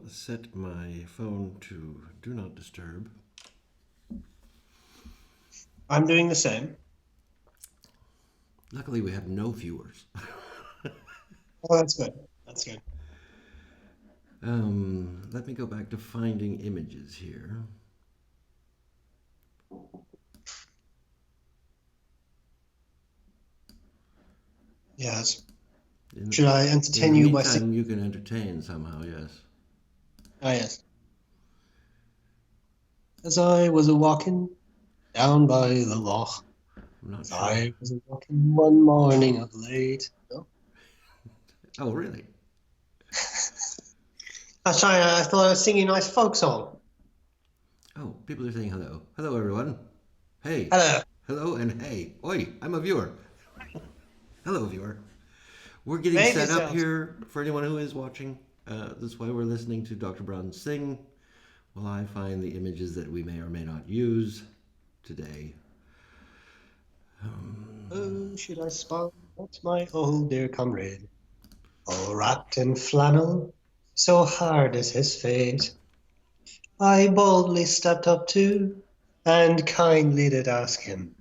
set my phone to Do Not Disturb. I'm doing the same. Luckily, we have no viewers. Oh, that's good. That's good. Let me go back to finding images here. Yes. Should I entertain you by singing? You can entertain somehow, yes. Ah, yes. As I was walking down by the loch, I'm not as sure. I was walking one morning of late. No? Oh, really? I thought I was singing a nice folk song. Oh, people are saying hello. Hello, everyone. Hey. Hello. Hello and hey. Oi, I'm a viewer. Hello, viewer. We're getting Behave set up yourselves. here for anyone who is watching. This is why we're listening to Dr. Brown sing while I find the images that we may or may not use today. Oh, should I spot my old dear comrade, all wrapped in flannel, so hard is his fate. I boldly stepped up to, and kindly did ask him,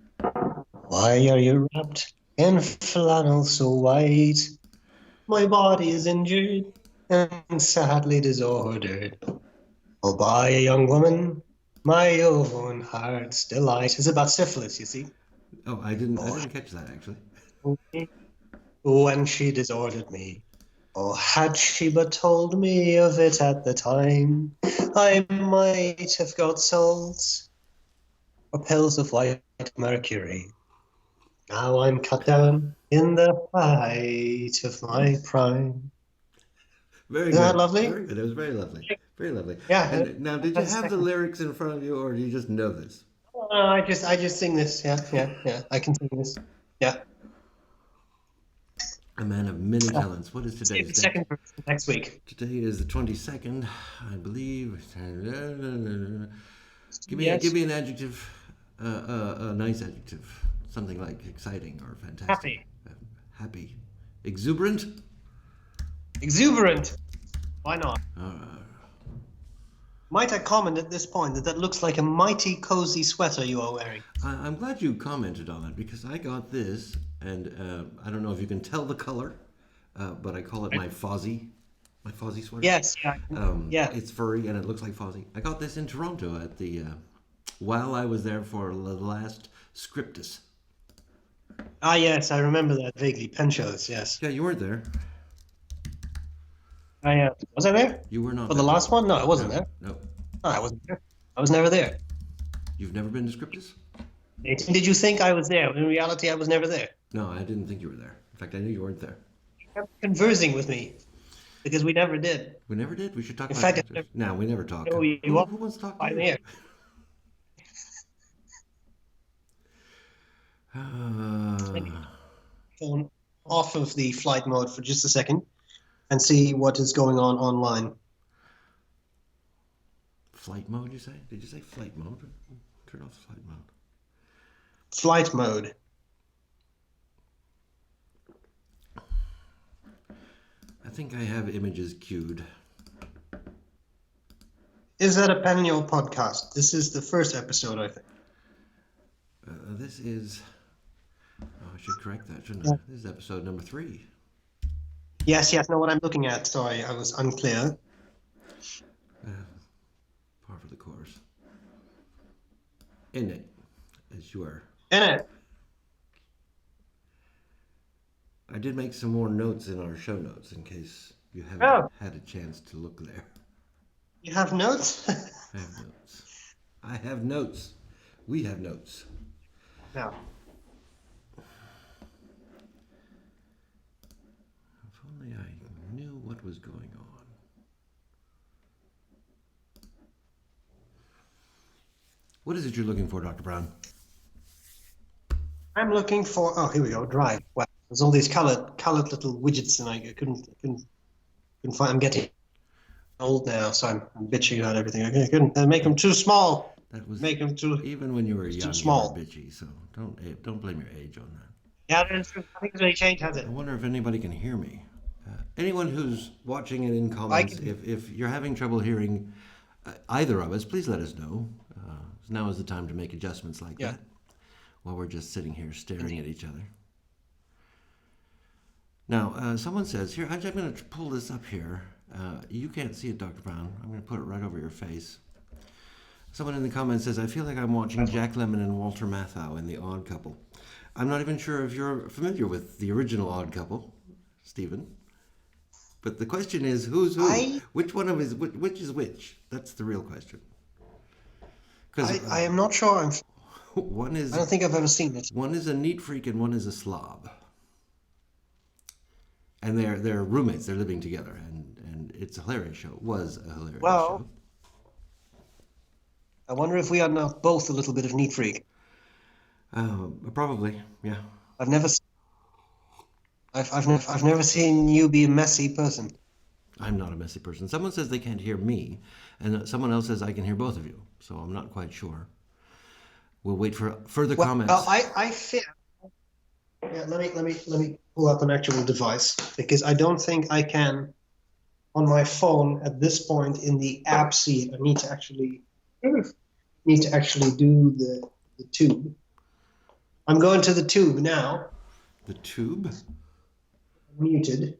why are you wrapped in flannel so white? My body is injured and sadly disordered. Oh, by a young woman, my own heart's delight. Is about syphilis, you see. Oh, I didn't catch that actually. When she disordered me. Oh, had she but told me of it at the time, I might have got salts or pills of white mercury. Now I'm cut down in the height of my prime. Very Isn't good. that lovely? Very good. It was very lovely. Very lovely. Yeah. And now, did you have the lyrics in front of you, or do you just know this? I just sing this. Yeah. I can sing this. Yeah. A man of many talents. What is Save today's the date? second verse next week. Today is the 22nd, I believe. Give me Yes. an adjective, a nice adjective, something like exciting or fantastic. Happy. Happy. Exuberant. Exuberant. Why not? Uh, Might I comment at this point that looks like a mighty cozy sweater you are wearing? I'm glad you commented on it because I got this, and I don't know if you can tell the color, but I call it my Fozzie sweater. Yes. Yeah. It's furry and it looks like Fozzie. I got this in Toronto at the while I was there for the last Scriptus. Ah, yes, I remember that vaguely. Pen shows, yes. Yeah, you weren't there. Was I there? You were not For there. the last one? No, I wasn't there. No. No, I wasn't there. I was never there. You've never been to Scriptus? Did you think I was there? In reality, I was never there. No, I didn't think you were there. In fact, I knew you weren't there. You kept conversing with me because we never did. We never did? We should talk In about fact, it. No, we never talk. No, Who wants to talk to I'm you? here. Phone off of the flight mode for just a second and see what is going on online. Flight mode, you say? Did you say flight mode? Turn off flight mode. Flight mode. I think I have images queued. Is that a Pennial podcast? This is the first episode, I think. This is... Oh, I should correct that, shouldn't I? Yeah. This is episode number 3. Yes, no, what I'm looking at. Sorry, I was unclear. Par for the course. In it, as you are. In it. I did make some more notes in our show notes in case you haven't had a chance to look there. You have notes? I have notes. I have notes. We have notes. No. If only I knew what was going on. What is it you're looking for, Dr. Brown? I'm looking for. Oh, here we go. Drive. Wow. There's all these colored little widgets, and I couldn't find. I'm getting old now, so I'm bitching about everything. I couldn't make them too small. That was Make them too. even when you were young. too small. You were bitchy, so don't blame your age on that. Yeah, I think it's really changed, has it? I wonder if anybody can hear me. Anyone who's watching and in comments, if you're having trouble hearing either of us, please let us know. Now is the time to make adjustments like that while we're just sitting here staring at each other. Now, someone says, here, I'm going to pull this up here. You can't see it, Dr. Brown. I'm going to put it right over your face. Someone in the comments says, I feel like I'm watching Jack Lemmon and Walter Matthau in The Odd Couple. I'm not even sure if you're familiar with the original Odd Couple, Stephen. But the question is, who's who? Which one of which is which? That's the real question. I am not sure. One is. I don't think I've ever seen it. One is a neat freak and one is a slob. And they're roommates. They're living together, and it's a hilarious show. It was a hilarious show. I wonder if we are not both a little bit of neat freak. Probably, yeah. I've never seen you be a messy person. I'm not a messy person. Someone says they can't hear me, and someone else says I can hear both of you. So I'm not quite sure. We'll wait for further comments. Well, I fear. Yeah, let me pull up an actual device, because I don't think I can on my phone at this point in the app see it. I need to actually do the tube. I'm going to the tube now. The tube? Muted.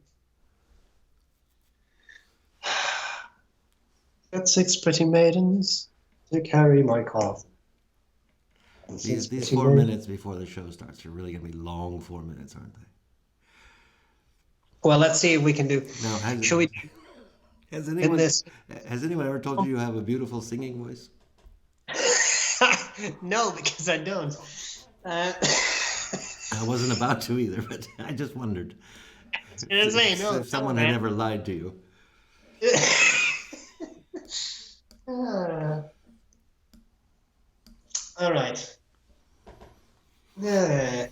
Got 6 pretty maidens to carry my coffin. These 4 minutes before the show starts are really going to be long 4 minutes, aren't they? Well, let's see if we can do. Now, Shall we? Has anyone ever told you have a beautiful singing voice? No, because I don't. I wasn't about to either, but I just wondered if someone had ever lied to you. All right. The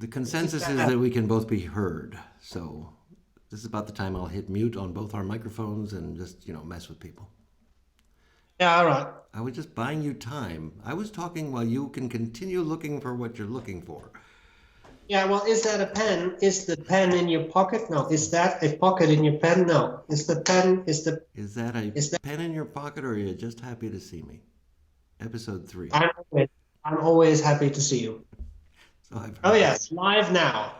consensus is that we can both be heard, so this is about the time I'll hit mute on both our microphones and just, mess with people. Yeah, all right. I was just buying you time. I was talking while you can continue looking for what you're looking for. Yeah, well, is that a pen? Is the pen in your pocket? No. Is that a pocket in your pen? No. Is the pen, Is that a pen in your pocket, or are you just happy to see me? Episode 3. I'm always happy to see you. So yes, live now.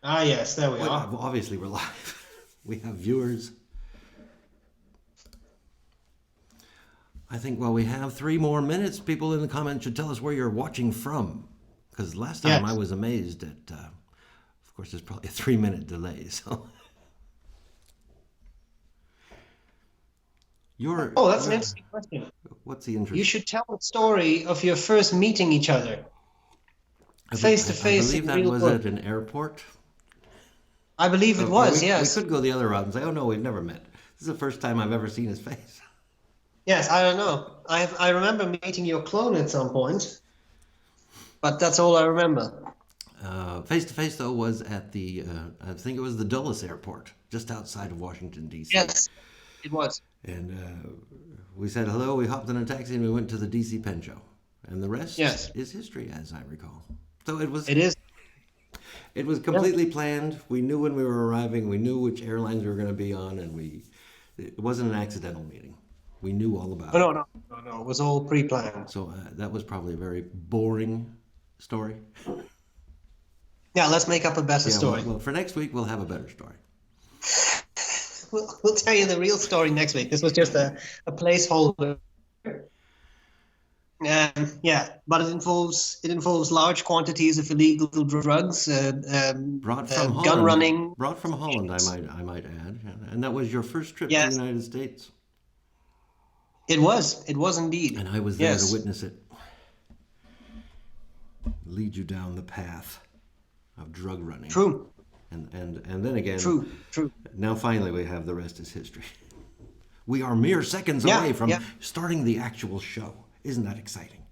Ah, yes, there we are. Obviously, we're live. We have viewers. I think while we have 3 more minutes, people in the comments should tell us where you're watching from. Because last time I was amazed at, of course, there's probably a 3-minute delay. So, that's an interesting question. What's the interest? You should tell the story of your first meeting each other, face to face. I believe that was at an airport. I believe it was. Yes. We could go the other route and say, "Oh no, we've never met. This is the first time I've ever seen his face." Yes, I don't know. I remember meeting your clone at some point, but that's all I remember. Face to face though was at the I think it was the Dulles Airport, just outside of Washington D.C. Yes, it was. And we said hello. We hopped in a taxi and we went to the D.C. Pen Show, and the rest is history, as I recall. So it was. It is. It was completely planned. We knew when we were arriving. We knew which airlines we were going to be on, and it wasn't an accidental meeting. We knew all about it. No. It was all pre-planned. So that was probably a very boring story. Yeah, let's make up a better story. Well, for next week, we'll have a better story. We'll tell you the real story next week. This was just a placeholder. But it involves large quantities of illegal drugs, brought from Holland, gun running. Brought from Holland, I might add, and that was your first trip to the United States. It was indeed, and I was there to witness it. Lead you down the path of drug running. True. And then again. True. Now finally we have the rest is history. We are mere seconds away from starting the actual show. Isn't that exciting?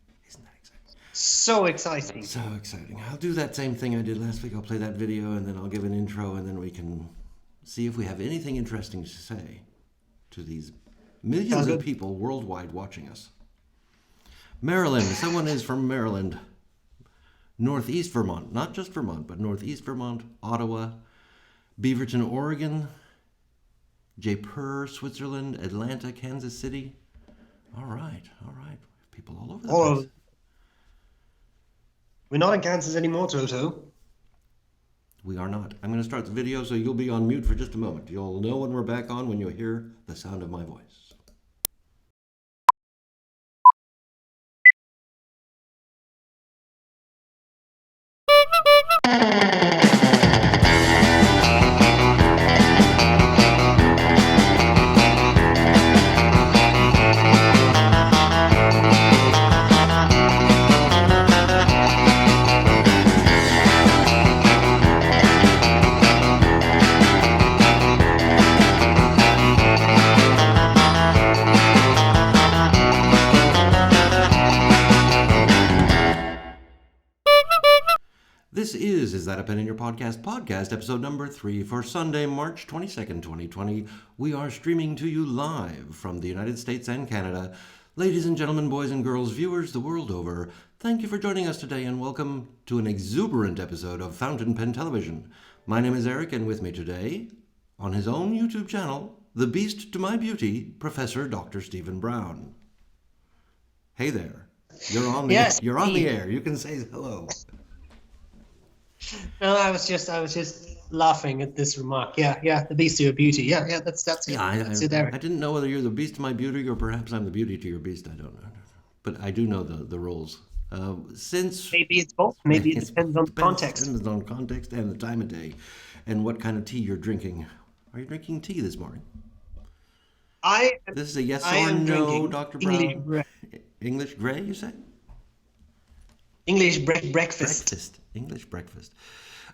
So exciting. So exciting. I'll do that same thing I did last week. I'll play that video and then I'll give an intro and then we can see if we have anything interesting to say to these millions of people worldwide watching us. Maryland. Someone is from Maryland. Northeast Vermont. Not just Vermont, but Northeast Vermont, Ottawa, Beaverton, Oregon, Jaipur, Switzerland, Atlanta, Kansas City. All right. People all over the All place. over. We're not in Kansas anymore, Toto. We are not. I'm going to start the video, so you'll be on mute for just a moment. You'll know when we're back on when you'll hear the sound of my voice. This is That a Pen in Your Podcast, episode number 3 for Sunday, March 22nd, 2020. We are streaming to you live from the United States and Canada. Ladies and gentlemen, boys and girls, viewers the world over, thank you for joining us today and welcome to an exuberant episode of Fountain Pen Television. My name is Eric, and with me today, on his own YouTube channel, the beast to my beauty, Professor Dr. Stephen Brown. Hey there. You're on the Yes, you're on the me. air. You can say hello. No, I was just laughing at this remark. Yeah, the beast of your beauty. Yeah, that's it. Yeah, That's it, Eric. I didn't know whether you're the beast to my beauty or perhaps I'm the beauty to your beast. I don't know. But I do know the roles. Since Maybe it's both. Maybe it depends on the context. Depends on context and the time of day and what kind of tea you're drinking. Are you drinking tea this morning? This is a yes I or am no, drinking Dr. English Brown. English Grey, you say? English breakfast. English breakfast.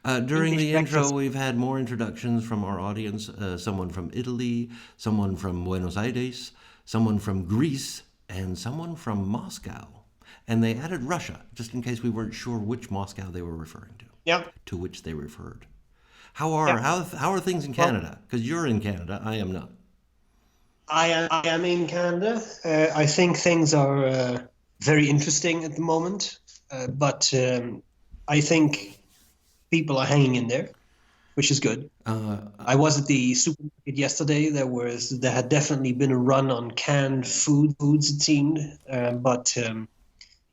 During English the intro, breakfast. we've had more introductions from our audience. Someone from Italy, someone from Buenos Aires, someone from Greece, and someone from Moscow. And they added Russia, just in case we weren't sure which Moscow they were referring to. Yeah. To which they referred. How are things in Canada? Because you're in Canada, I am not. I am in Canada. I think things are very interesting at the moment, but I think people are hanging in there, which is good. I was at the supermarket yesterday. There had definitely been a run on canned foods, it seemed, but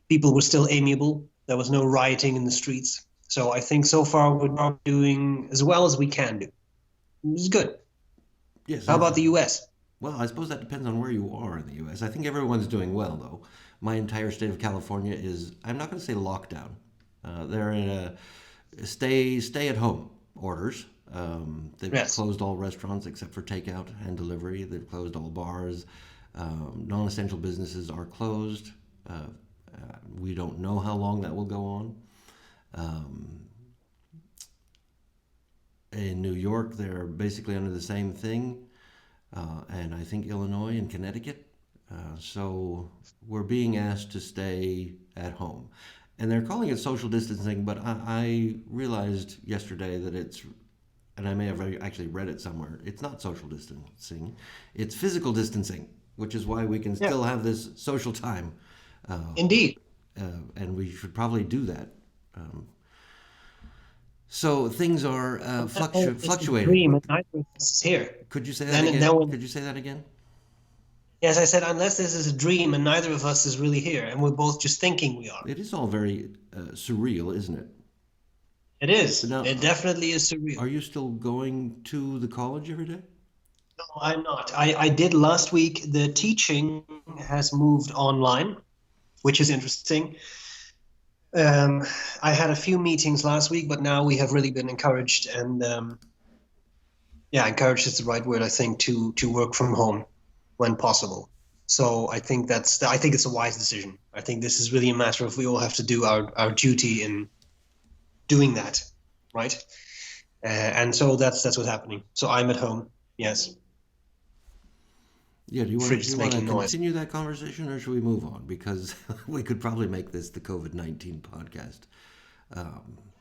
people were still amiable. There was no rioting in the streets. So I think so far we're doing as well as we can do. It's good. Yes. How about the U.S.? Well, I suppose that depends on where you are in the U.S. I think everyone's doing well, though. My entire state of California is, I'm not going to say lockdown. They're in a stay-at-home orders. They've Yes. closed all restaurants except for takeout and delivery. They've closed all bars. Non-essential businesses are closed. We don't know how long that will go on. In New York, they're basically under the same thing. And I think Illinois and Connecticut. So we're being asked to stay at home. And they're calling it social distancing, but I realized yesterday that it's, and I may have actually read it somewhere, it's not social distancing, it's physical distancing, which is why we can still have this social time. Indeed. And we should probably do that. So things are fluctuating. Dream, and neither of us is here. Could you say that Then- again? then- Could you say that again? Yes, I said, unless this is a dream and neither of us is really here, and we're both just thinking we are. It is all very surreal, isn't it? It is. Now, It definitely is surreal. Are you still going to the college every day? No, I'm not. I did last week. The teaching has moved online, which is interesting. I had a few meetings last week, but now we have really been encouraged, and encouraged is the right word, I think, to work from home when possible. So I think it's a wise decision. I think this is really a matter of we all have to do our duty in doing that, right? And so that's what's happening. So I'm at home. Yes. Yeah, do you want Fridge is to making noise. continue that conversation, or should we move on? Because we could probably make this the COVID-19 podcast.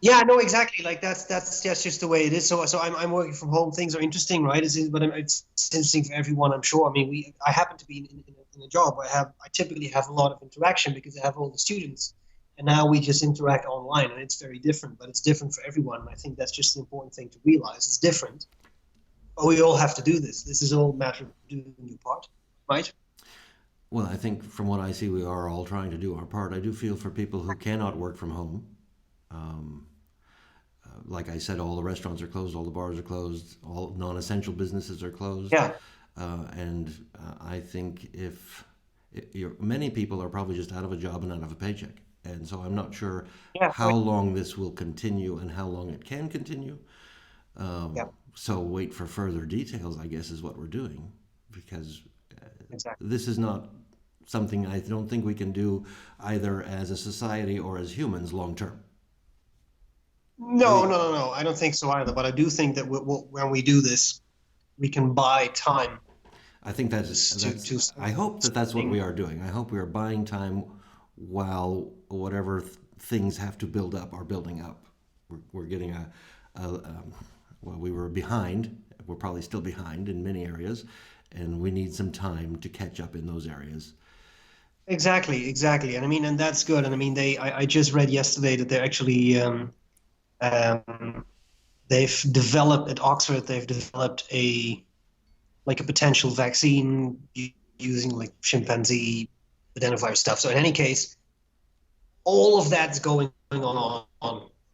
Yeah, no, exactly. Like that's just the way it is. So I'm working from home. Things are interesting, right? It's interesting for everyone, I'm sure. I mean, I happen to be in a job where I typically have a lot of interaction because I have all the students and now we just interact online, and it's very different. But it's different for everyone. And I think that's just an important thing to realize. It's different, but we all have to do this. This is all a matter of doing your part, right? Well, I think from what I see, we are all trying to do our part. I do feel for people who cannot work from home. Um, like I said, all the restaurants are closed, all the bars are closed, all non-essential businesses are closed. Yeah, I think if many people are probably just out of a job and out of a paycheck, and so I'm not sure yeah, how long this will continue and how long it can continue. yeah, So wait for further details, I guess, is what we're doing, because exactly. this is not something I don't think we can do either as a society or as humans long term. No, We, no, no, no. I don't think so either. But I do think that when we do this, we can buy time I think to I hope that that's what we thing. are doing. I hope we are buying time while whatever things have to build up are building up. We're getting well, we were behind. We're probably still behind in many areas, and we need some time to catch up in those areas. Exactly, exactly. And I mean, and that's good. And I mean, I just read yesterday that they're actually um, they've developed at Oxford. They've developed a potential vaccine using like chimpanzee identifier stuff. So in any case, all of that's going on,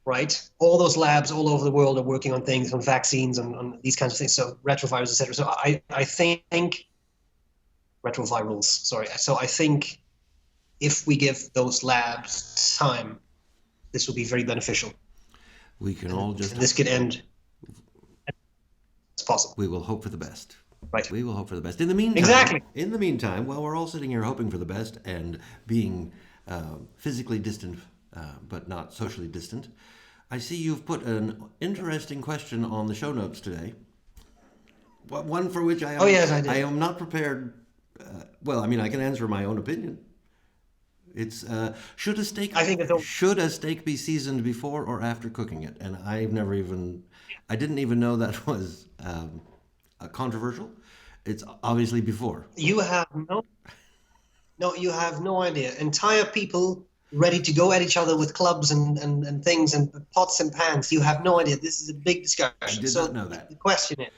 right? All those labs all over the world are working on things, on vaccines, on these kinds of things. So retrovirus, etc. So I think retrovirals. Sorry. So I think if we give those labs time, this will be very beneficial, We can and, all just and this could end as possible, we will hope for the best. right? We will hope for the best. Exactly. In the meantime, while we're all sitting here hoping for the best and being physically distant, but not socially distant, I see you've put an interesting question on the show notes today. One for which Oh yes, I I did. am not prepared. Well, I mean, I can answer my own opinion. It's I think it's all. should a steak be seasoned before or after cooking it? And I didn't even know that was controversial. It's obviously before. You have no, you have no idea. Entire people ready to go at each other with clubs and things and pots and pans. You have no idea. This is a big I discussion. did not So know that. the question is,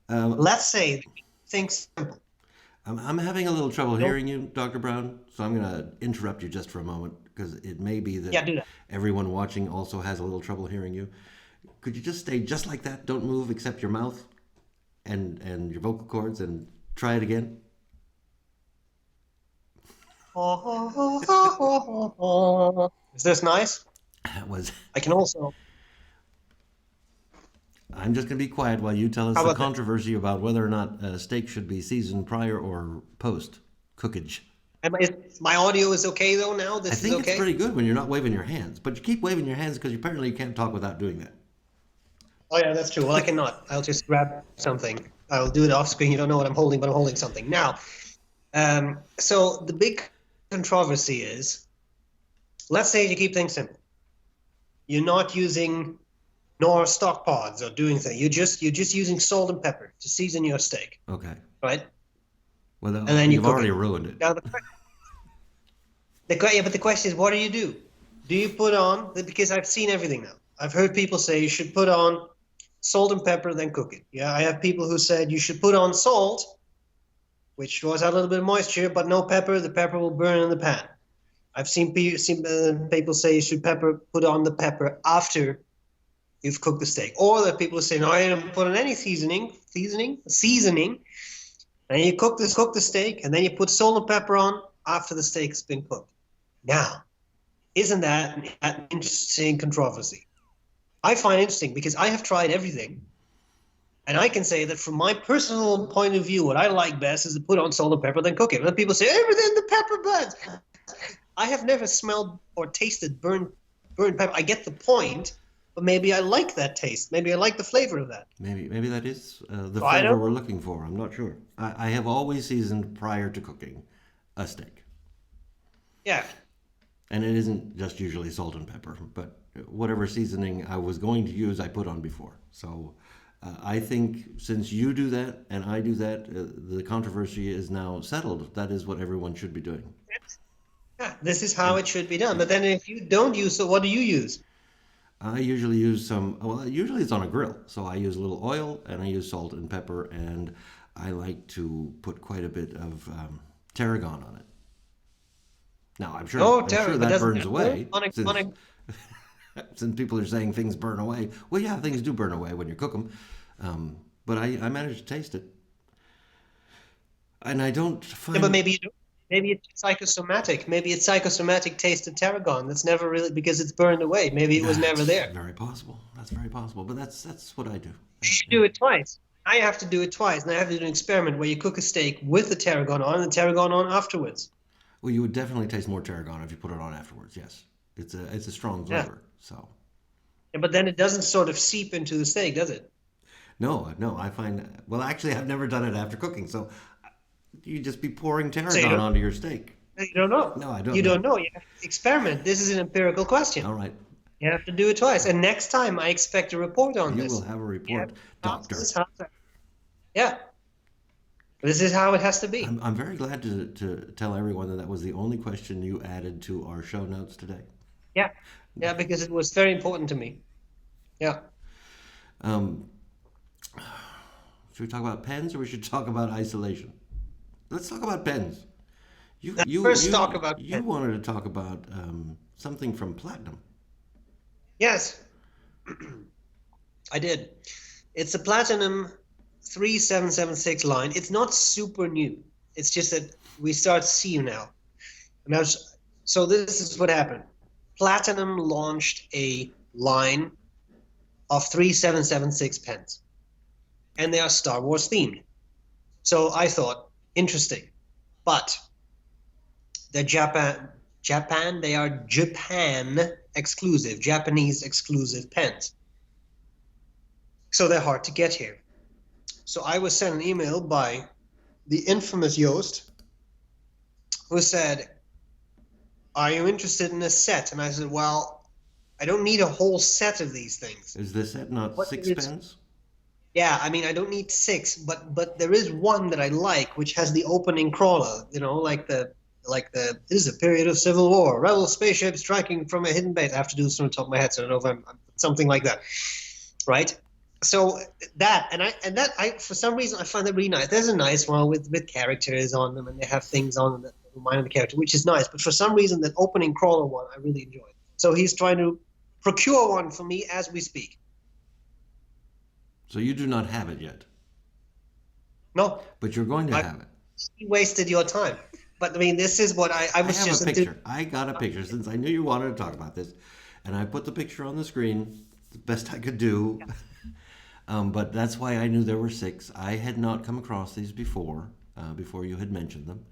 Um, let's say things simple. I'm having a little trouble Don't, hearing you, Dr. Brown, so I'm going to interrupt you just for a moment because it may be that yeah, do that. everyone watching also has a little trouble hearing you. Could you just stay just like that? Don't move except your mouth and your vocal cords and try it again? Is this nice? That was. I can also. I'm just going to be quiet while you tell us How the about this? controversy about whether or not steak should be seasoned prior or post cookage. My audio is okay though now? I This is think it's okay? pretty good when you're not waving your hands, but you keep waving your hands because apparently you can't talk without doing that. Oh yeah, that's true. Well, I cannot. I'll just grab something. I'll do it off screen. You don't know what I'm holding, but I'm holding something. Now, so the big controversy is, let's say you keep things simple. You're not using nor stock pods or doing things. You're just using salt and pepper to season your steak, Okay. right? Well, And then you you've cook already it. ruined it. Now yeah, but the question is, what do you do? Do you put on, because I've seen everything now. I've heard people say you should put on salt and pepper, then cook it. Yeah, I have people who said you should put on salt, which draws out a little bit of moisture, but no pepper. The pepper will burn in the pan. I've seen people say you should put on the pepper after you've cooked the steak. Or there are people who say, no, I don't put on any seasoning, and you cook the steak, and then you put salt and pepper on after the steak's been cooked. Now, isn't that an interesting controversy? I find it interesting because I have tried everything, and I can say that from my personal point of view, what I like best is to put on salt and pepper, then cook it. And then people say, everything the pepper burns. I have never smelled or tasted burnt pepper. I get the point, but maybe I like that taste. Maybe I like the flavor of that. Maybe that is the So I flavor don't. we're looking for. I'm not sure. I have always seasoned prior to cooking a steak. Yeah. And it isn't just usually salt and pepper, but whatever seasoning I was going to use, I put on before. So I think since you do that and I do that, the controversy is now settled. That is what everyone should be doing. Yeah, this is how it should be done. But then if you don't use, so what do you use? I usually use some, well, usually it's on a grill. So I use a little oil and I use salt and pepper, and I like to put quite a bit of tarragon on it. Now, Oh, I'm sure terrible. But that doesn't burns that burn away on since a, since people are saying things burn away. Well, yeah, things do burn away when you cook them. But I managed to taste it. And I don't yeah, but find, maybe you don't. Maybe it's psychosomatic. Maybe it's psychosomatic taste of tarragon that's never really because it's burned away. Maybe it was never that's there. very possible. That's very possible. But that's what I do. You should Yeah. do it twice. I have to do it twice, and I have to do an experiment where you cook a steak with the tarragon on and the tarragon on afterwards. Well, you would definitely taste more tarragon if you put it on afterwards. Yes, it's a strong Yeah. flavor. So Yeah, but then it doesn't sort of seep into the steak, does it? no, I find, well, actually, I've never done it after cooking. So you just be pouring So tarragon onto your steak. you don't know. No, I don't You know. don't know. You have to experiment. This is an empirical question. All right, You have to do it twice. And next time I expect a report on you this. will have a Yeah. report, doctor. Yeah. This is how it has to be. I'm very glad to tell everyone that that was the only question you added to our show notes today. Yeah. Yeah, because it was very important to me. Yeah. Um, should we talk about pens or we should talk about isolation? Let's talk about pens. Let's first talk about You pen. wanted to talk about something from Platinum. Yes, I did. It's a Platinum 3776 line. It's not super new. It's just that we start to see you now. And so this is what happened. Platinum launched a line of 3776 pens, and they are Star Wars themed. So I thought, interesting. But they're they are Japan exclusive, Japanese exclusive pens. So they're hard to get here. So I was sent an email by the infamous Yost, who said, "Are you interested in a set?" And I said, "Well, I don't need a whole set of these things." Is the set not What six is- pens? Yeah, I mean, I don't need six, but there is one that I like, which has the opening crawler. You know, this is a period of civil war, rebel spaceship striking from a hidden base. I have to do this from the top of my head, so I don't know if I'm something like that, right? So I for some reason I find that really nice. There's a nice one with characters on them, and they have things on them that remind of the character, which is nice. But for some reason, that opening crawler one I really enjoy. So he's trying to procure one for me as we speak. So you do not have it yet, No, but you're going to I- have it. you wasted your time. But I mean, this is what I I was have just a picture. I got a picture since I knew you wanted to talk about this, and I put the picture on the screen the best I could do. But that's why I knew there were six. I had not come across these before you had mentioned them.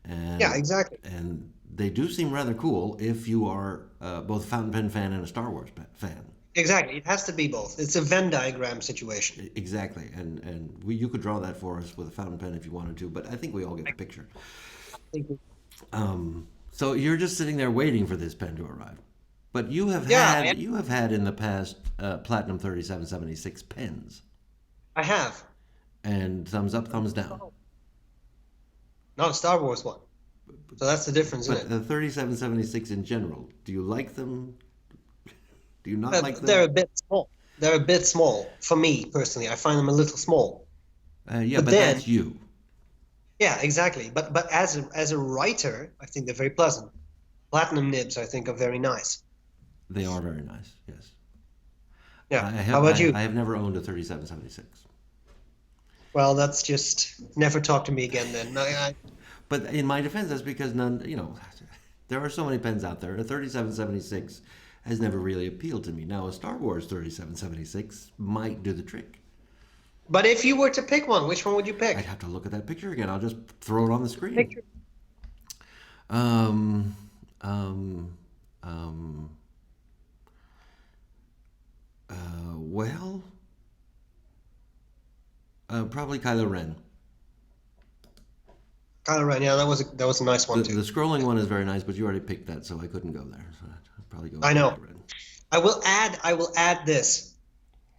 And, Yeah, exactly. And they do seem rather cool if you are both a fountain pen fan and a Star Wars fan. Exactly. It has to be both. It's a Venn diagram situation. Exactly. And you could draw that for us with a fountain pen if you wanted to, but I think we all get the picture. So you're just sitting there waiting for this pen to arrive. But you have had in the past Platinum 3776 pens. I have. And thumbs up, thumbs down. Not a Star Wars one. So that's the difference, But isn't the 3776 in general, do you like them? Do you not it? like them? They're a bit small. They're a bit small for me personally. I find them a little small. Yeah, but then- that's you. Yeah, exactly. But as a writer, I think they're very pleasant. Platinum nibs, I think, are very nice. They are very nice, yes. Yeah. How about you? I have never owned a 3776. Well, that's just never talk to me again then. But in my defense, that's because there are so many pens out there. A 3776 has never really appealed to me. Now, a Star Wars 3776 might do the trick. But if you were to pick one, which one would you pick? I'd have to look at that picture again. I'll just throw it on the screen. Picture. Um, um, um, well, probably Kylo Ren. Kylo Ren, yeah, that was a nice one The too. scrolling one is very nice, but you already picked that, so I couldn't go there. So I'd probably go with I know. Kylo Ren. I will add this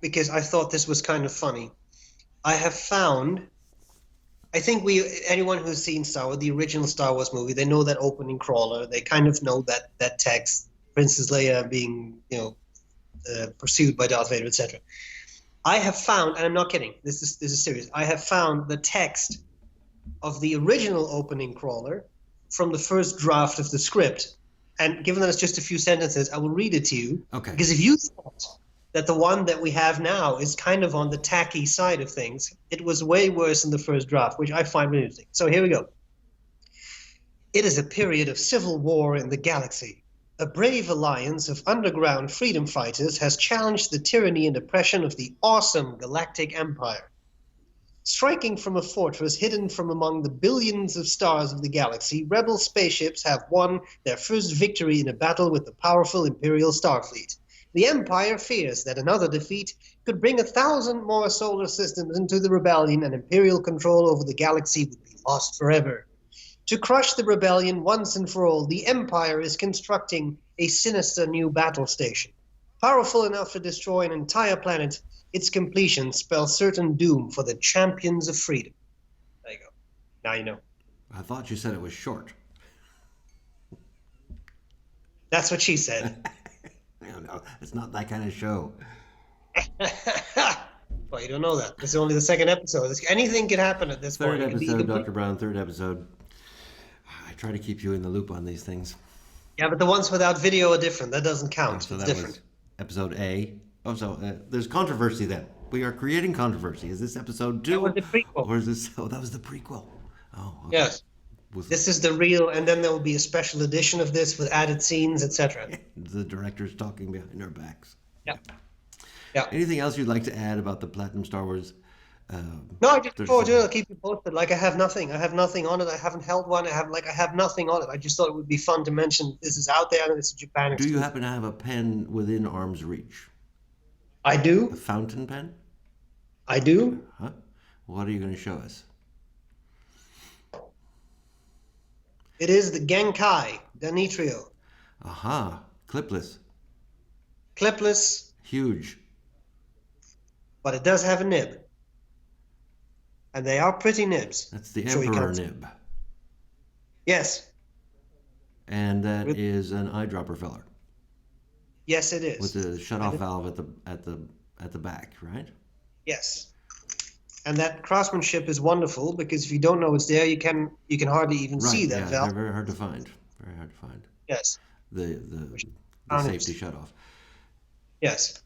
because I thought this was kind of funny. I have found I think anyone who's seen Star Wars, the original Star Wars movie, they know that opening crawler. They kind of know that text, Princess Leia being, pursued by Darth Vader, etc. I have found, and I'm not kidding, this is serious. I have found the text of the original opening crawler from the first draft of the script. And given that it's just a few sentences, I will read it to you. Okay. Because if you thought that the one that we have now is kind of on the tacky side of things, it was way worse in the first draft, which I find really interesting. So here we go. It is a period of civil war in the galaxy. A brave alliance of underground freedom fighters has challenged the tyranny and oppression of the awesome galactic empire. Striking from a fortress hidden from among the billions of stars of the galaxy, rebel spaceships have won their first victory in a battle with the powerful Imperial Starfleet. The Empire fears that another defeat could bring 1,000 more solar systems into the rebellion, and Imperial control over the galaxy would be lost forever. To crush the rebellion once and for all, the Empire is constructing a sinister new battle station. Powerful enough to destroy an entire planet, its completion spells certain doom for the champions of freedom. There you go. Now you know. I thought you said it was short. That's what she said. No, it's not that kind of show. Well, you don't know that. This is only the second episode. Anything could happen at this Third point. episode, Dr. Brown, third episode. I try to keep you in the loop on these things. Yeah, but the ones without video are different. That doesn't count. So it's that different. was episode A. Oh, so there's controversy then. We are creating controversy. Is this episode 2? That was the prequel. Or is this... Oh, that was the prequel. Oh, okay. Yes. This is the real, and then there will be a special edition of this with added scenes, etc. The director's talking behind our backs. Yeah. Yeah. Anything else you'd like to add about the Platinum Star Wars? No, I just thought I'll keep you posted. Like I have nothing on it. I haven't held one. I have nothing on it. I just thought it would be fun to mention this is out there and this is Japan. Do you happen to have a pen within arm's reach? I do. A fountain pen? I do. Huh? What are you going to show us? It is the Genkai Danitrio. Aha. Clipless. Clipless. Huge. But it does have a nib. And they are pretty nibs. That's the So you Emperor can't- nib. Yes. And that is an eyedropper filler Yes, it is. with the shut-off valve at the back, right? Yes. And that craftsmanship is wonderful because if you don't know it's there, you can hardly even see that yeah, valve. they're very hard to find. Very hard to find. Yes. The found safety it. shut-off. Yes.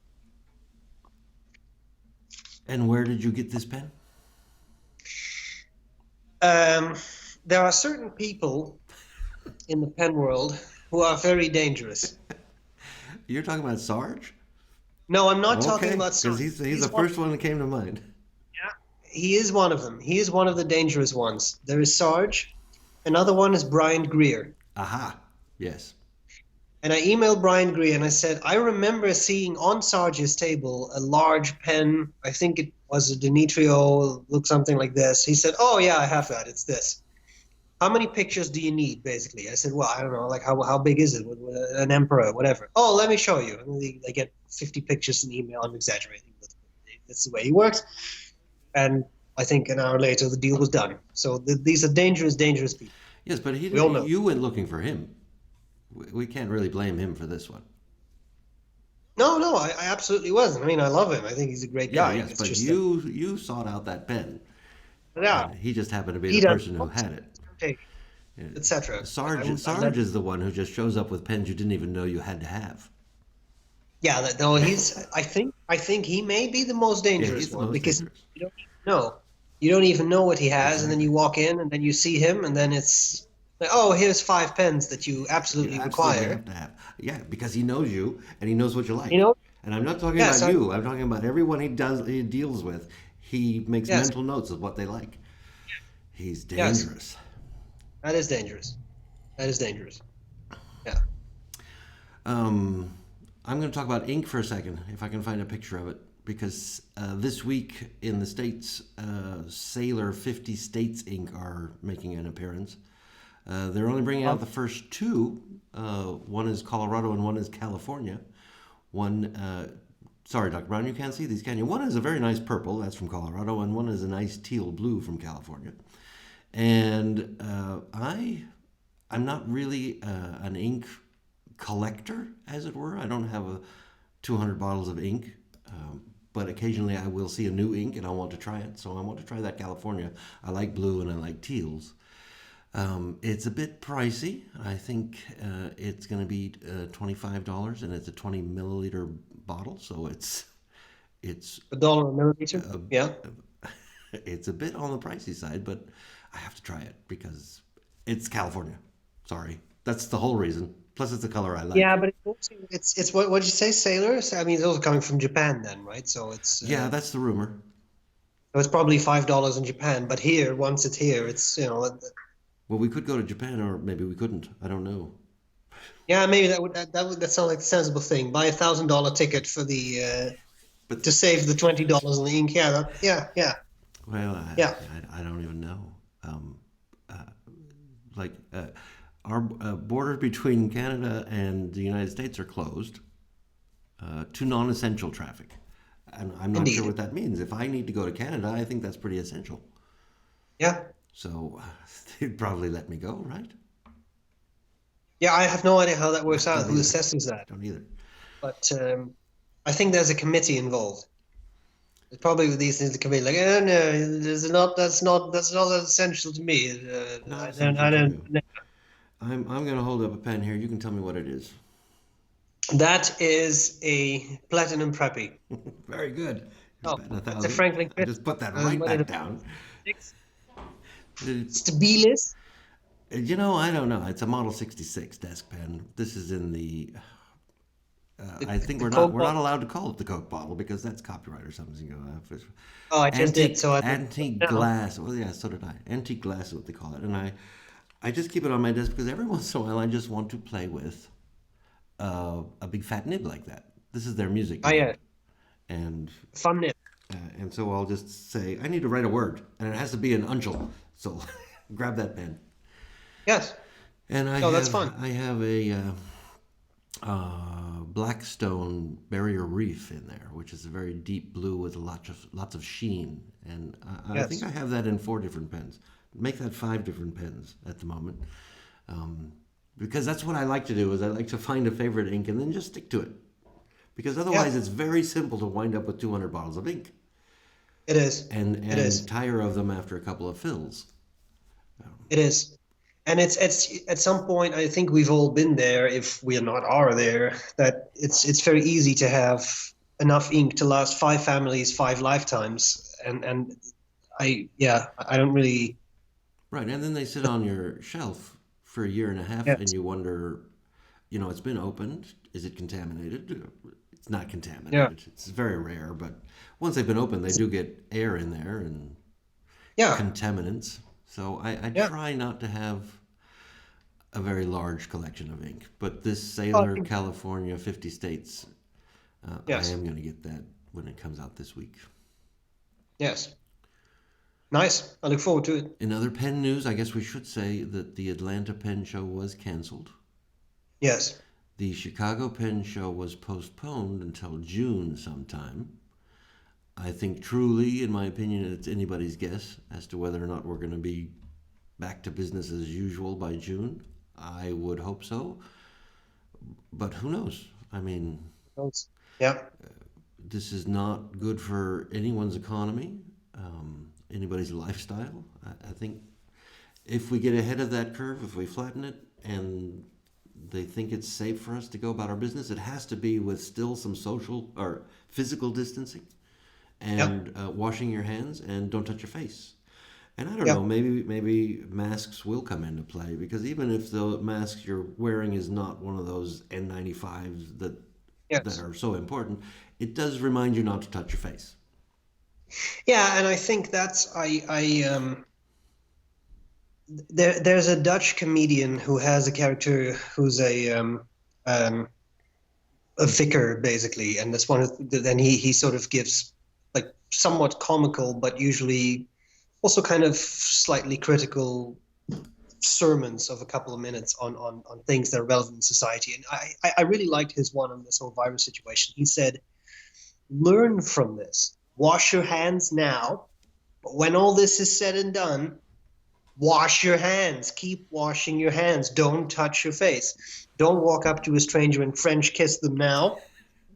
And where did you get this pen? There are certain people in the pen world who are very dangerous. You're talking about Sarge? No, I'm not talking about because he's the first one that came to mind. He is one of them. He is one of the dangerous ones. There is Sarge. Another one is Brian Greer. Aha. Yes. And I emailed Brian Greer and I said, I remember seeing on Sarge's table a large pen. I think it was a Danitrio, looked something like this. He said, oh, yeah, I have that. It's this. How many pictures do you need, basically? I said, well, I don't know. Like, how big is it? An emperor, whatever. Oh, let me show you. And they get 50 pictures in email. I'm exaggerating, but that's the way he works. And I think an hour later, the deal was done. So these are dangerous, dangerous people. Yes, but We all know. you went looking for him. We can't really blame him for this one. No, I absolutely wasn't. I mean, I love him. I think he's a great guy. Yes, It's but just you sought out that pen. yeah, And he just happened to be He the does person who had it. etc. Sarge is the one who just shows up with pens you didn't even know you had to have. Yeah, no, he's. I think he may be the most dangerous he's the one most because dangerous. you don't even know what he has, and then you walk in, and then you see him, and then it's like, oh, here's 5 pens that you absolutely require. Have to have. Yeah, because he knows you and he knows what you like. You know? And I'm not talking Yes, about you. I'm talking about everyone he deals with. He makes Yes. mental notes of what they like. He's Yes. dangerous. That is dangerous. That is dangerous. Yeah. I'm going to talk about ink for a second, if I can find a picture of it, because this week in the States, Sailor 50 States ink are making an appearance. They're only bringing out the first 2. One is Colorado and one is California. Sorry, Dr. Brown, you can't see these, can you? One is a very nice purple, that's from Colorado, and one is a nice teal blue from California. And I'm not really an ink collector, as it were. I don't have 200 bottles of ink, but occasionally I will see a new ink and I want to try it. So I want to try that California. I like blue and I like teals. It's a bit pricey. I think it's going to be $25, and it's a 20 milliliter bottle, so it's $1 a milliliter. a, Yeah. it's a bit on the pricey side, but I have to try it because it's California. Sorry, that's the whole reason. Plus, it's the color I like. Yeah, but it's what did you say, sailors? I mean, it's also coming from Japan then, right? So Yeah, that's the rumor. it's probably $5 in Japan, but here, once it's here, it's Well, we could go to Japan, or maybe we couldn't. I don't know. yeah, maybe that sound like a sensible thing. Buy $1,000 ticket for the But to save the $20 in the ink. Yeah, yeah, well, yeah. I don't even know. Uh, like our border between Canada and the United States are closed to non-essential traffic, and I'm not sure Indeed. what that means. If I need to go to Canada, I think that's pretty essential. Yeah. So they'd probably let me go, right? Yeah, I have no idea how that works out, Don't who either. assesses that. Don't either. But I think there's a committee involved. It's probably with these things, the committee, like, oh no, that's not essential to me. Not I essential to don't. you. I'm going to hold up a pen here. You can tell me what it is. That is a platinum preppy. Very good. You're Oh, batting a that's a thousand. Franklin I Christopher. just put that right What is back it? down. Six? Uh, Stabilis? You know, I don't know. It's a Model 66 desk pen. This is in the. I think The we're Coke not bottle? allowed to call it the Coke bottle because that's copyright or something. You know, Oh, I just did, so I don't antique know. glass. Well, yeah, so did I. Antique glass is what they call it, and I just keep it on my desk because every once in a while I just want to play with a big fat nib like that. This is their music Oh, yeah. nib, and Fun nip. so I'll just say I need to write a word, and it has to be an unchal. So grab that pen. Yes. And Oh, that's fun. I have a Blackstone Barrier Reef in there, which is a very deep blue with lots of sheen. And I think Yes. I have that in 4 different pens. Make that 5 different pens at the moment, because that's what I like to do. Is I like to find a favorite ink and then just stick to it. Because otherwise, Yeah, it's very simple to wind up with 200 bottles of ink it is. It and is. tire of them after a couple of fills. It is. And it's at some point, I think we've all been there, if we are not are there, that it's very easy to have enough ink to last 5 families, 5 lifetimes. And I don't really. Right, and then they sit on your shelf for a year and a half, and Yes. you wonder, it's been opened. Is it contaminated? It's not Yeah. contaminated. It's very rare, but once they've been opened, they do get air in there and Yeah. contaminants. So I Yeah. try not to have a very large collection of ink. But this Oh, I Sailor think- California 50 States, I yes. am going to get that when it comes out this week. Yes. Nice. I look forward to it. In other pen news, I guess we should say that the Atlanta Pen Show was canceled. Yes. The Chicago Pen Show was postponed until June sometime. I think truly, in my opinion, it's anybody's guess as to whether or not we're going to be back to business as usual by June. I would hope so, but who knows? I mean, Yeah. this is not good for anyone's economy, anybody's lifestyle. I think if we get ahead of that curve, if we flatten it, and they think it's safe for us to go about our business, it has to be with still some social or physical distancing and Yep. washing your hands and don't touch your face. And I don't know, Yep. maybe masks will come into play because even if the mask you're wearing is not one of those N95s that Yes. are so important, it does remind you not to touch your face. Yeah, and I think that's there's a Dutch comedian who has a character who's um, a vicar basically, and that's one of then he sort of gives like somewhat comical but usually also kind of slightly critical sermons of a couple of minutes on things that are relevant in society. And I really liked his one on this whole virus situation. He said, learn from this. Wash your hands now, but when all this is said and done, Wash your hands. Keep washing your hands. Don't touch your face. Don't walk up to a stranger and French kiss them now.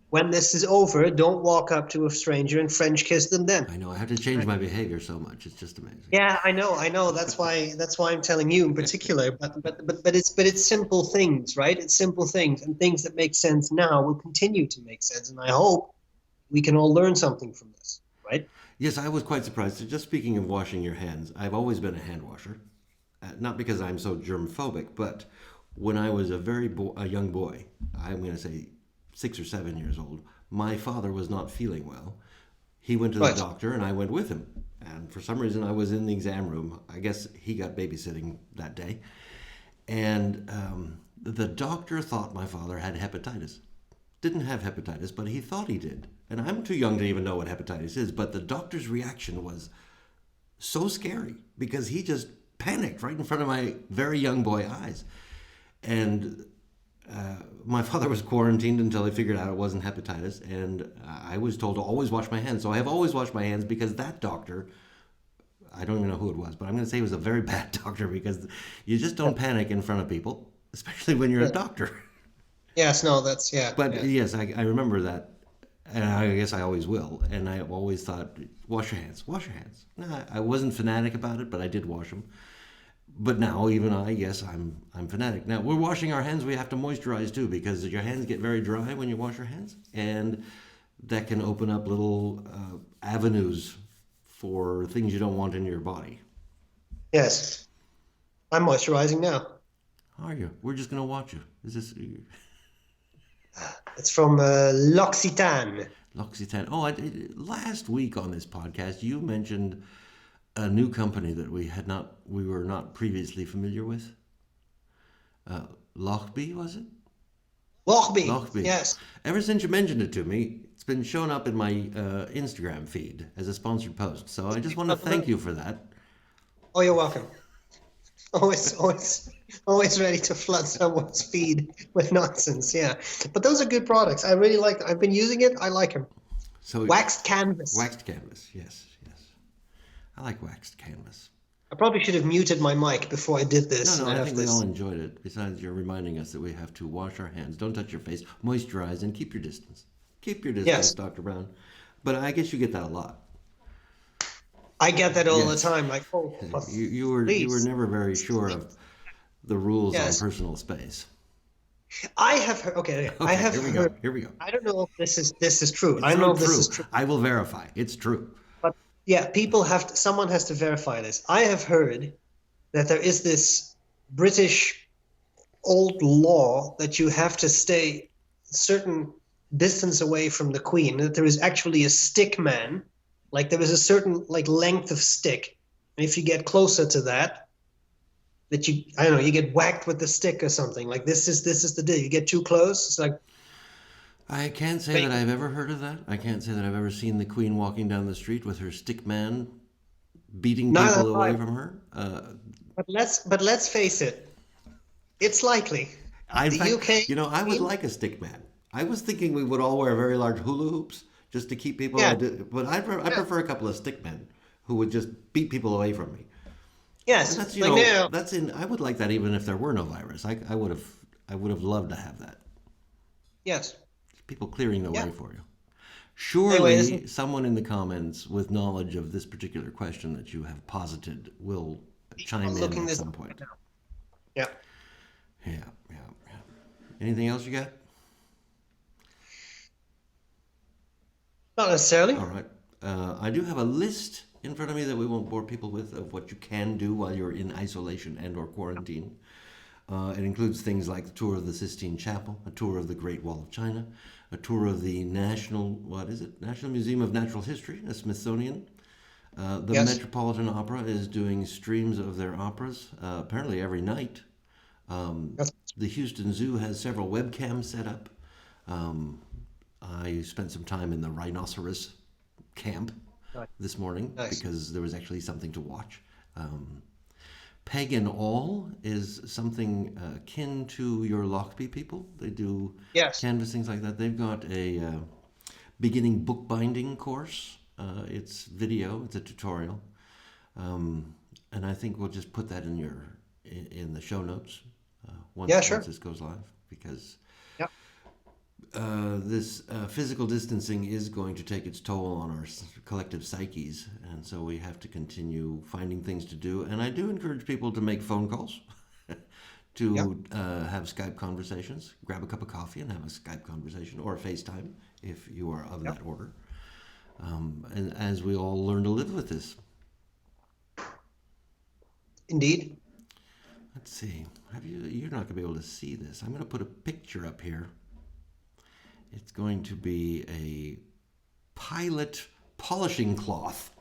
When this is over, don't walk up to a stranger and French kiss them then. I know I have to change my behavior so much. It's just amazing. Yeah, I know. That's why I'm telling you in particular. But it's simple things, right? It's simple things, and things that make sense now will continue to make sense. And I hope we can all learn something from this, right? Yes, I was quite surprised. So just speaking of washing your hands, I've always been a hand washer. Not because I'm so germ phobic, but when I was a young boy, I'm going to say 6 or 7 years old, my father was not feeling well. He went to the Right. doctor, and I went with him. And for some reason, I was in the exam room. I guess he got babysitting that day. And the doctor thought my father had hepatitis. Didn't have hepatitis, but he thought he did. And I'm too young to even know what hepatitis is, but the doctor's reaction was so scary because he just panicked right in front of my very young boy eyes. And my father was quarantined until he figured out it wasn't hepatitis, and I was told to always wash my hands. So I have always washed my hands because that doctor, I don't even know who it was, but I'm going to say he was a very bad doctor because you just don't panic in front of people, especially when you're a Yeah. doctor. Yes, no, that's yeah, But yeah. yes, I remember that, and I guess I always will. And I always thought, wash your hands, wash your hands. No, I wasn't fanatic about it, but I did wash them. But now, even I guess I'm fanatic. Now we're washing our hands. We have to moisturize too because your hands get very dry when you wash your hands, and that can open up little avenues for things you don't want in your body. Yes. I'm moisturizing now. How are you? We're just gonna watch you. Is this It's from L'Occitane. L'Occitane? Oh, last week on this podcast, you mentioned a new company that we were not previously familiar with. Lochby, was it? Lochby. Lochby. Yes. Ever since you mentioned it to me, it's been showing up in my Instagram feed as a sponsored post. So I just want to thank you for that. Oh, you're welcome. Always ready to flood someone's feed with nonsense. Yeah. But those are good products. I really like them. I've been using it. I like them. So Waxed canvas. waxed canvas, yes, yes. I like waxed canvas. I probably should have muted my mic before I did this. No, And no, I I have think we this. all enjoyed it. Besides, you're reminding us that we have to wash our hands, don't touch your face, moisturize, and keep your distance. Keep your distance, Yes. Dr. Brown. But I guess you get that a lot. I get that all the Yes. time. Like, oh, You were please. never very sure of the rules on Yes. personal space. I have heard. Okay, I Okay, have here we go. heard. Here we go. I don't know if this is true. It's I don't know not if this is true. true. I will verify. It's true. But yeah, someone has to verify this. I have heard that there is this British old law that you have to stay a certain distance away from the Queen, that there is actually a stick man, like there is a certain like length of stick. And if you get closer to that, I don't know, you get whacked with the stick or something. Like this is the deal. You get too close, it's like I can't say that I've ever heard of that. I can't say that I've ever seen the Queen walking down the street with her stick man beating neither people have away I. from her. But let's face it, it's likely. In The fact, UK I would Queen, like a stick man. I was thinking we would all wear very large hula hoops just to keep people. yeah, But I yeah, prefer a couple of stick men who would just beat people away from me. And yes, that's like now, that's in. I would like that even if there were no virus. I would have loved to have that. yes, People clearing the yeah. way for you. Anyway, Surely someone in the comments with knowledge of this particular question that you have posited will I'm chime in looking at this some up right point. now. Yeah. Yeah, yeah, yeah. Anything else you got? Not necessarily. All right. I do have a list in front of me that we won't bore people with of what you can do while you're in isolation and or quarantine. It includes things like a tour of the Sistine Chapel, a tour of the Great Wall of China, a tour of the National Museum of Natural History, the Smithsonian. The Yes. Metropolitan Opera is doing streams of their operas, apparently every night. Um, That's the Houston Zoo has several webcams set up. Um, I spent some time in the rhinoceros camp nice. this morning Nice. because there was actually something to watch. Um, Peg and All is something akin to your Lochby people. They do Yes. canvassings like that. They've got a beginning bookbinding course. It's video, it's a tutorial. Um, And I think we'll just put that in the show notes Yeah, once sure. this goes live, because Yeah. this physical distancing is going to take its toll on our collective psyches, and so we have to continue finding things to do. And I do encourage people to make phone calls, Yeah. to have Skype conversations, grab a cup of coffee and have a Skype conversation, or a FaceTime if you are of Yeah. that order. And as we all learn to live with this. Indeed. Let's see. You're not going to be able to see this. I'm going to put a picture up here. It's going to be a pilot polishing cloth.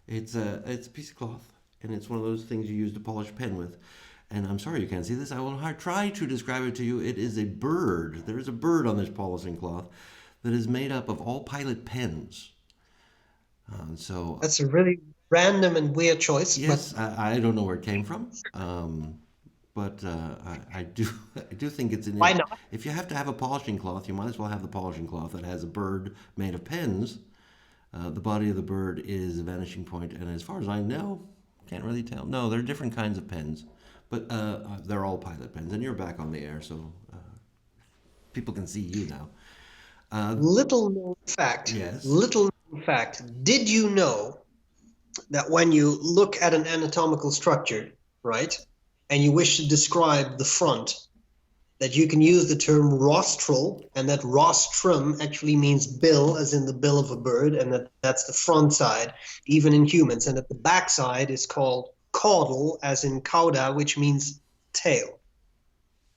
It's a piece of cloth, and it's one of those things you use to polish a pen with. And I'm sorry you can't see this. I will try to describe it to you. It is a bird. There is a bird on this polishing cloth that is made up of all pilot pens. So That's a really random and weird choice, yes, but I don't know where it came from. But I do I do think it's why not? if you have to have a polishing cloth, you might as well have the polishing cloth that has a bird made of pens. The body of the bird is a vanishing point, and as far as I know, can't really tell. No, there are different kinds of pens, but they're all pilot pens. And you're back on the air, so people can see you now. Little known fact. Yes. Little known fact. Did you know that when you look at an anatomical structure, right, and you wish to describe the front, that you can use the term rostral, and that rostrum actually means bill, as in the bill of a bird, and that's the front side, even in humans, and that the back side is called caudal, as in cauda, which means tail.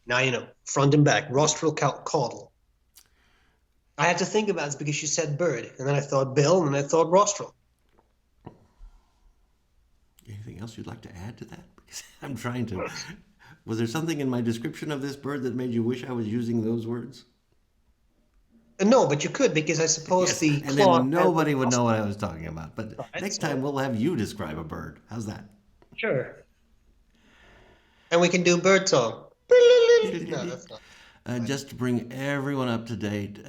Now you know, front and back, rostral, caudal. I had to think about this because you said bird, and then I thought bill, and then I thought rostral. Anything else you'd like to add to that? Because I'm trying to. Was there something in my description of this bird that made you wish I was using those words? No, but you could, because I suppose Yes, the and claw then has nobody would the know what I was talking about. But side, next so time we'll have you describe a bird. How's that? sure. And we can do bird song. No, that's not. Just to bring everyone up to date,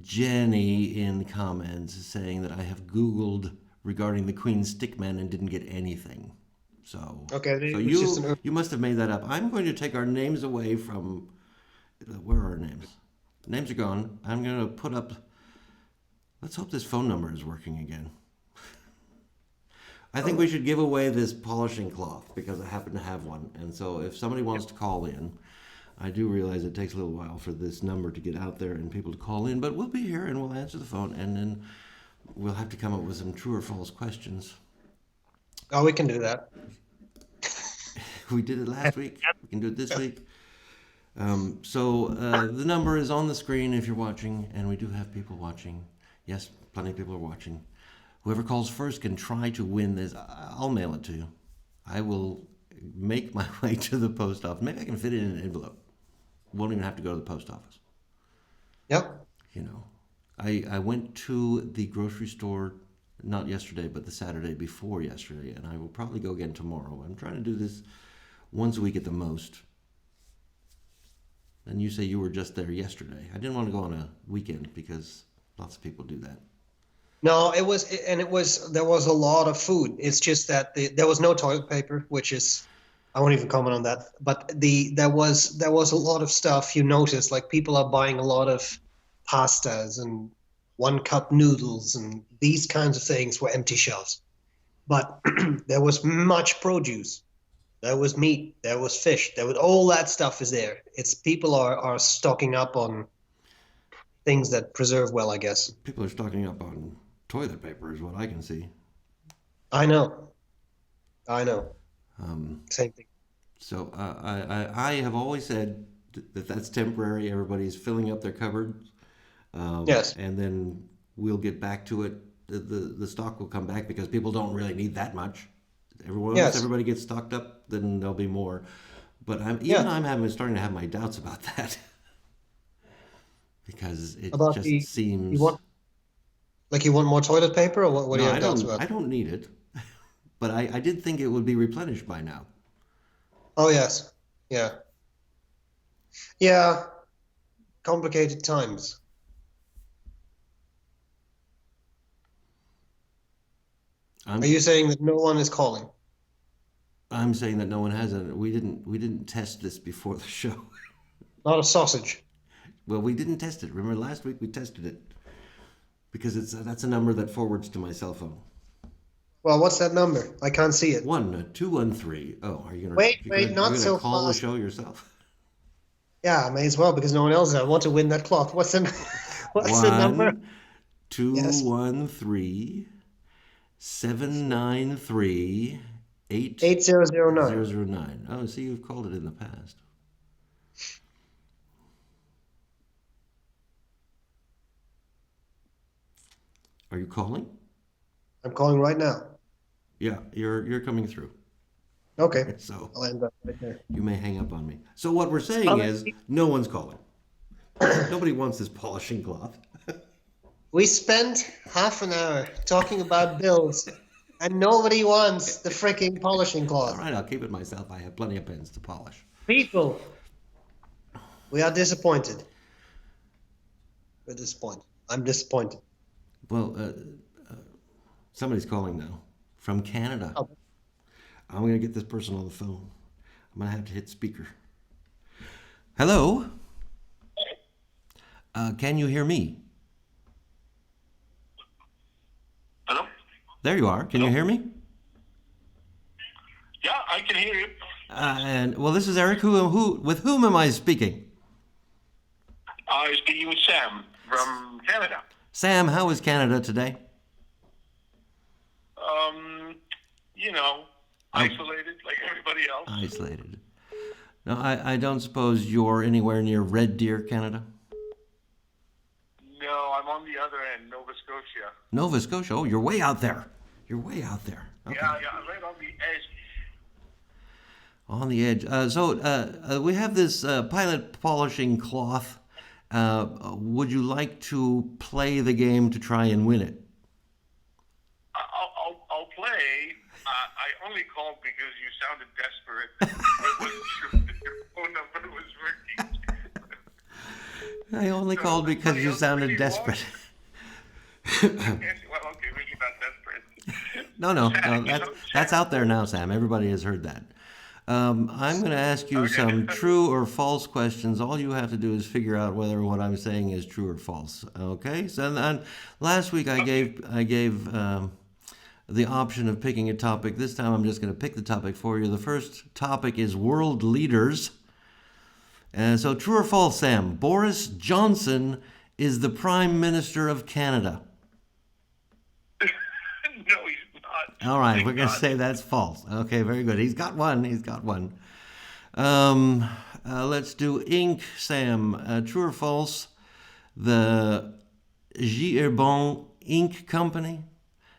Jenny in the comments is saying that I have Googled regarding the Queen's stickman and didn't get anything. So, Okay, so it was just an. you must have made that up. I'm going to take our names away from. Where are our names? Names are gone. I'm going to put up. Let's hope this phone number is working again. I think we should give away this polishing cloth because I happen to have one. And so if somebody wants to call in, I do realize it takes a little while for this number to get out there and people to call in, but we'll be here and we'll answer the phone, and then we'll have to come up with some true or false questions. Oh, we can do that. We did it last week. We can do it this week. So the number is on the screen if you're watching, and we do have people watching. Yes, plenty of people are watching. Whoever calls first can try to win this. I'll mail it to you. I will make my way to the post office. Maybe I can fit it in an envelope. Won't even have to go to the post office. Yep. You know, I went to the grocery store, not yesterday, but the Saturday before yesterday, and I will probably go again tomorrow. I'm trying to do this once a week at the most. And you say you were just there yesterday. I didn't want to go on a weekend because lots of people do that. No, there was a lot of food. It's just that there was no toilet paper, which is, I won't even comment on that. But there was a lot of stuff you notice, like people are buying a lot of pastas and 1 cup noodles, and these kinds of things were empty shelves. But there was much produce. There was meat. There was fish. There was all that stuff is there. It's people are stocking up on things that preserve well, I guess. People are stocking up on toilet paper is what I can see. I know. Same thing. So I have always said that that's temporary. Everybody's filling up their cupboards. Yes. And then we'll get back to it. The stock will come back because people don't really need that much. Once everybody gets stocked up, then there'll be more. But I'm starting to have my doubts about that. Because it seems... You want more toilet paper, or what do you have doubts about? I don't need it. But I did think it would be replenished by now. Oh, yes. Yeah. Yeah. Complicated times. Are you saying that no one is calling? I'm saying that no one has it. We didn't test this before the show. Not a sausage. Well, we didn't test it. Remember last week we tested it because that's a number that forwards to my cell phone. Well, what's that number? I can't see it. 1-213. Oh, are you gonna Wait, you're not gonna so call the fast. show yourself? Yeah, I may as well because no one else. I want to win that cloth. What's the what's the number? One, two, Yes. 1-3, 793 8009. 8009. Oh, see, you've called it in the past. Are you calling? I'm calling right now. Yeah, you're coming through. Okay. So I'll end up right there. you may hang up on me. So what we're saying is no one's calling. Nobody wants this polishing cloth. We spent half an hour talking about bills, and nobody wants the freaking polishing All cloth. right, I'll keep it myself. I have plenty of pens to polish. People, we are disappointed. We're disappointed. I'm disappointed. Well, somebody's calling now from Canada. Oh. I'm going to get this person on the phone. I'm going to have to hit speaker. Hello? Can you hear me? Hello? There you are. Can you hear me? Yeah, I can hear you. And well, this is Eric. With whom am I speaking? I'm speaking with Sam from Canada. Sam, how is Canada today? You know, isolated like everybody else. Isolated. No, I don't suppose you're anywhere near Red Deer, Canada? No, I'm on the other end, Nova Scotia. Nova Scotia. Oh, you're way out there. You're way out there. Okay. Yeah, right on the edge. On the edge. So we have this pilot polishing cloth. Would you like to play the game to try and win it? I'll play. I only called because you sounded desperate. It wasn't sure if your phone number was working. I only called because you sounded desperate. Well, okay, really not desperate. No. That's out there now, Sam. Everybody has heard that. I'm going to ask you some true or false questions. All you have to do is figure out whether what I'm saying is true or false. Okay. So then, last week I gave the option of picking a topic. This time I'm just going to pick the topic for you. The first topic is world leaders. So true or false, Sam? Boris Johnson is the Prime Minister of Canada. No, he's not. All right, we're going to say that's false. Okay, very good. He's got one. Let's do ink, Sam. True or false? The Girbon Ink Company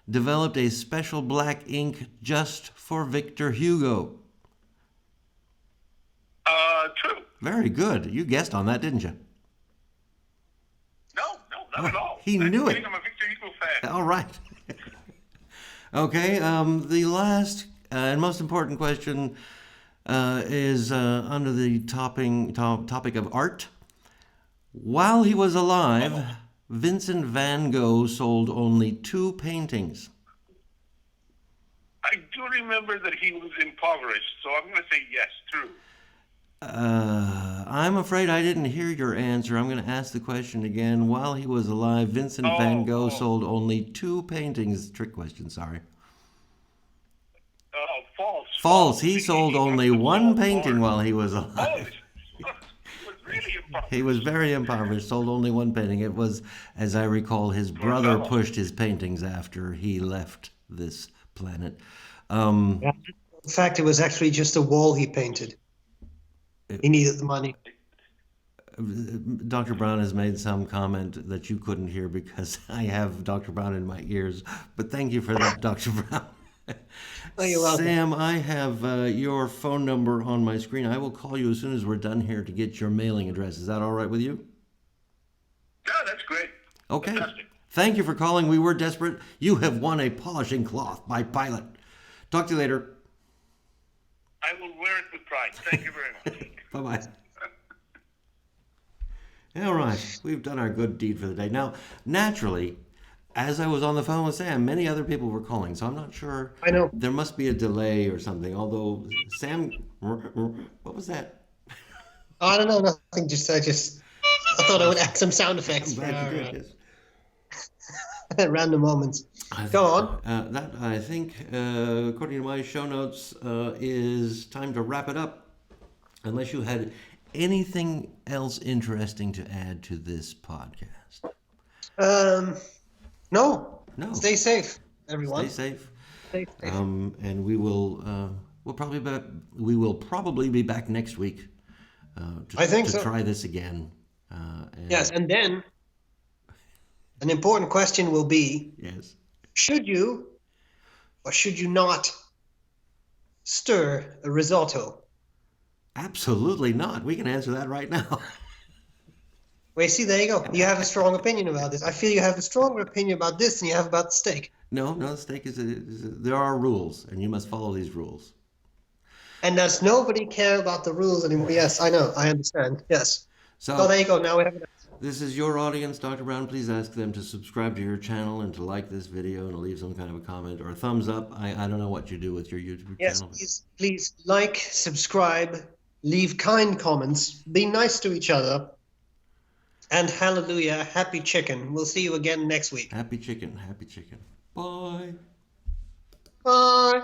developed a special black ink just for Victor Hugo. True. Very good. You guessed on that, didn't you? No, not at all. He knew it. I think I'm a Victor Hugo fan. All right. Okay, the last and most important question is under the topic of art. While he was alive, Vincent van Gogh sold only 2 paintings. I do remember that he was impoverished, so I'm going to say yes, true. I'm afraid I didn't hear your answer. I'm going to ask the question again. While he was alive, Vincent van Gogh sold only 2 paintings. Trick question, sorry. False. False. He sold only 1 painting while he was Oh, alive. he was really impoverished. He was very impoverished, sold only 1 painting. It was, as I recall, his brother pushed his paintings after he left this planet. In fact, it was actually just a wall he painted. He needed the money. Dr. Brown has made some comment that you couldn't hear because I have Dr. Brown in my ears. But thank you for that, Dr. Brown. Oh, you're welcome. Sam, I have your phone number on my screen. I will call you as soon as we're done here to get your mailing address. Is that all right with you? Yeah, that's great. Okay. Fantastic. Thank you for calling. We were desperate. You have won a polishing cloth by Pilot. Talk to you later. I will wear it with pride. Thank you very much. Bye-bye. All right. We've done our good deed for the day. Now, naturally, as I was on the phone with Sam, many other people were calling, so I'm not sure. I know. There must be a delay or something. Although Sam, what was that? I don't know, nothing. I thought I would add some sound effects I'm for glad you our did. Yes. random moments. Go on. That I think, according to my show notes, is time to wrap it up. Unless you had anything else interesting to add to this podcast. No. No. Stay safe, everyone. Stay safe. Stay safe. And we will we will probably be back next week I think to so. try this again. Yes, and then an important question will be: Yes. should you or should you not stir a risotto? Absolutely not. We can answer that right now. Wait, see, there you go. You have a strong opinion about this. I feel you have a stronger opinion about this than you have about the steak. No, steak there are rules, and you must follow these rules. And does nobody care about the rules anymore? Yes, I know. I understand. Yes. So there you go. Now we have an answer. This is your audience, Dr. Brown. Please ask them to subscribe to your channel and to like this video and to leave some kind of a comment or a thumbs up. I don't know what you do with your YouTube Yes, channel. please like, subscribe, leave kind comments, be nice to each other, and hallelujah, happy chicken. We'll see you again next week. Happy chicken. Happy chicken. Bye. Bye.